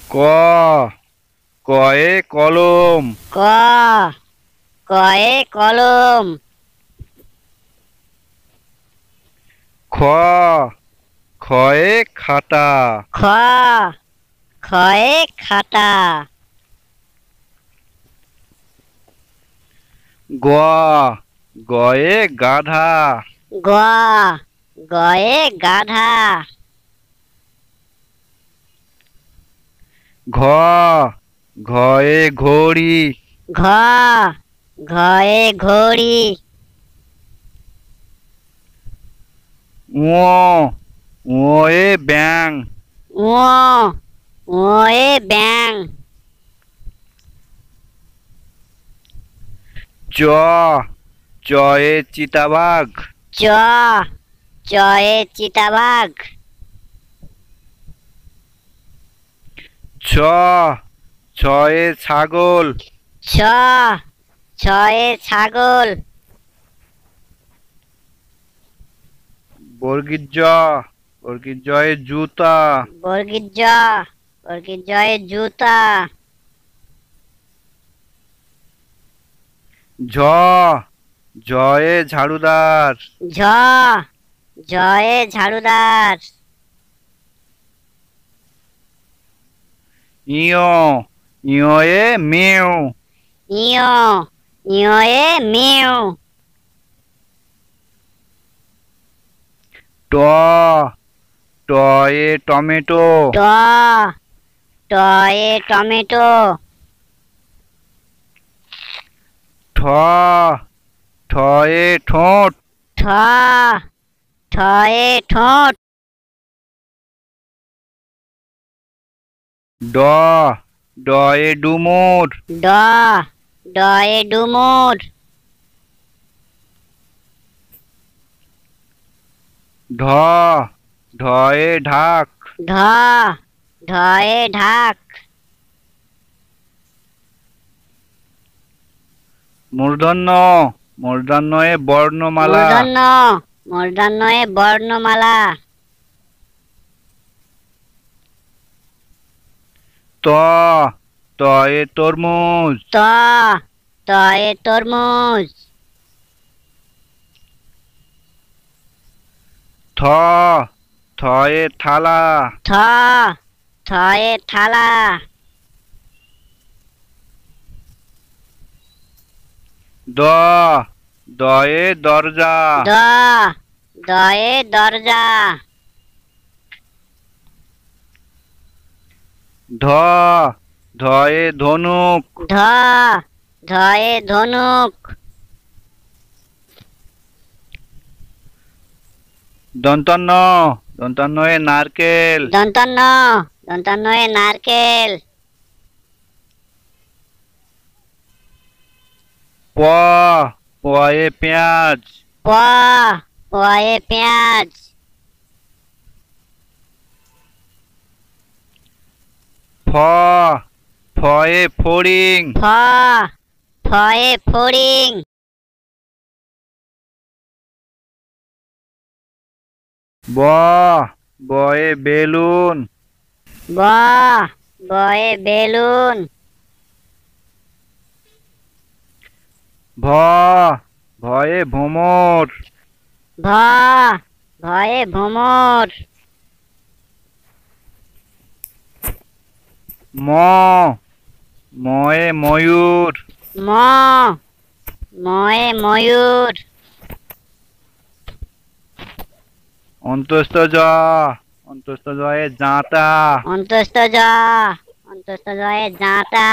ক কয়ে কলম। ক কয়ে কলম। খ খয়ে খাতা। খ খয়ে খাতা। গ গয়ে গাধা। গ গয়ে গাধা। ঘ ঘয়ে ঘড়ি। ঘ ঘয়ে ঘড়ি। ঙ ঙয়ে ব্যাং। ঙ ঙয়ে ব্যাং। চ চয়ে চিতাবাঘ। চ চয়ে চিতাবাঘ। ছ ছয়ে ছাগল। ছ ছয়ে ছাগল। বর্গীর জ বর্গীর জয়ে জুতা। বর্গীর জ বর্গীর জয়ে জুতা। ঝ ঝয়ে ঝাড়ুদার। ঝ ঝয়ে ঝাড়ুদার। ইয় ইয়ে মেও। ইয় ইয়ে মেও। ট টয়ে টমেটো। ট টয়ে টমেটো। ঠ ঠয়ে ঠোঁট। ঠ ঠয়ে ঠোঁট। ড ডয়ে ডুমুর। ড ডয়ে ডুমুর। ঢ ঢয়ে ঢাক। ঢ ঢয়ে ঢাক। মূর্ধন্য মূর্ধন্যয়ে বর্ণমালা। মূর্ধন্য মূর্ধন্যয়ে বর্ণমালা। ত তয়ে তরমুজ। ত তয়ে তরমুজ। থ থয়ে থালা। থ থয়ে থালা। দ দয়ে দরজা। দ দয়ে দরজা। ধ ধয়ে ধনুক। ধ ধয়ে ধনুক। দন্তন্য দন্তন্যয়ে নারকেল। দন্তন্য দন্তন্যয়ে নারকেল। প পয়ে পেঁয়াজ। প পয়ে পেঁয়াজ। ফ ফয়ে ফড়িং। ফ ফয়ে ফড়িং। ব বয়ে বেলুন। ব বয়ে বেলুন। ভ ভয়ে ভোমর। ভ ভয়ে ভোমর। ম ময়ে ময়ূর। ম ময়ে ময়ূর। অন্তস্থ জ অন্তস্থ জয়ে জাঁতা। অন্তস্থ জ অন্তস্থ জয়ে জাঁতা।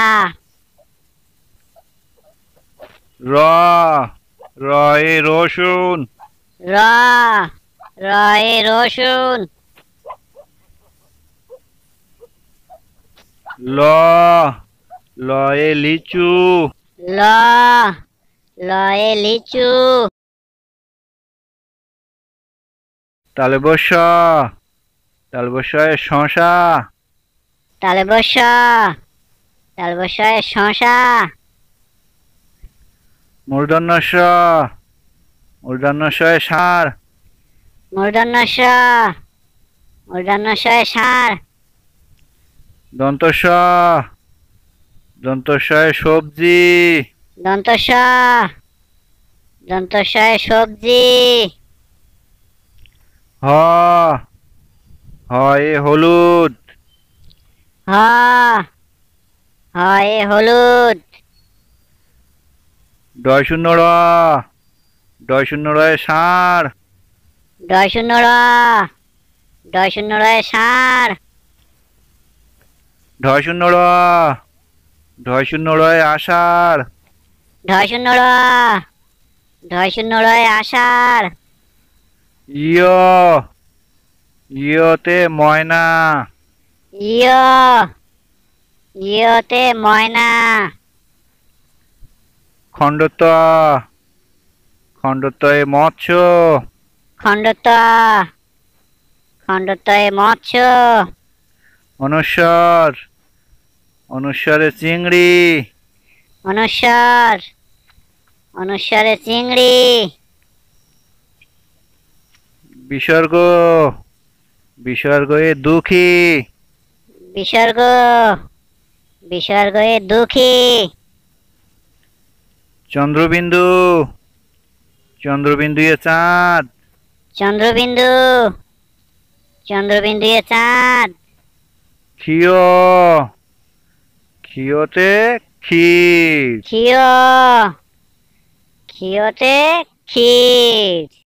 র রয়ে রসুন। র রয়ে রসুন। ল লয়ে লিচু। ল লয়ে লিচু। তালবস্য তালবস্যয়ে শশা। তালবস্য তালবস্যয়ে শশা। মূর্ধন্যস্য মূর্ধন্যস্যয়ে ষাঁড়। মূর্ধন্যস্য মূর্ধন্যস্যয়ে ষাঁড়। দন্ত স দন্ত সয়ে সবজি। দন্ত স দন্ত সয়ে সবজি। হ হয় হলুদ। হ হয় হলুদ। ডয় শূন্য র ডয় শূন্য রয়ে ষাঁড়। ডয় শূন্য র ডয় শূন্য রয়ে ষাঁড়। ঢয় শূন্য র ঢয় শূন্য রয়ে আষাঢ়। ঢয় শূন্য র ঢয় শূন্য রয়ে আষাঢ়। ইয় ইয়তে ময়না। ইয় ইয়তে ময়না। খণ্ডত খণ্ডতয়ে মৎস্য। খণ্ডত খণ্ডতয়ে মৎস্য। অনুস্বর অনুস্বরে চিংড়ি। অনুস্বর অনুস্বরে চিংড়ি। বিসর্গ বিসর্গয়ে দুঃখী। বিসর্গ বিসর্গয়ে দুঃখী। চন্দ্রবিন্দু চন্দ্রবিন্দুয়ে চাঁদ। চন্দ্রবিন্দু চন্দ্রবিন্দুয়ে চাঁদ। ক্ষিয় ক্ষিয়তে ক্ষীর। ক্ষীয় ক্ষীয়তে ক্ষীর।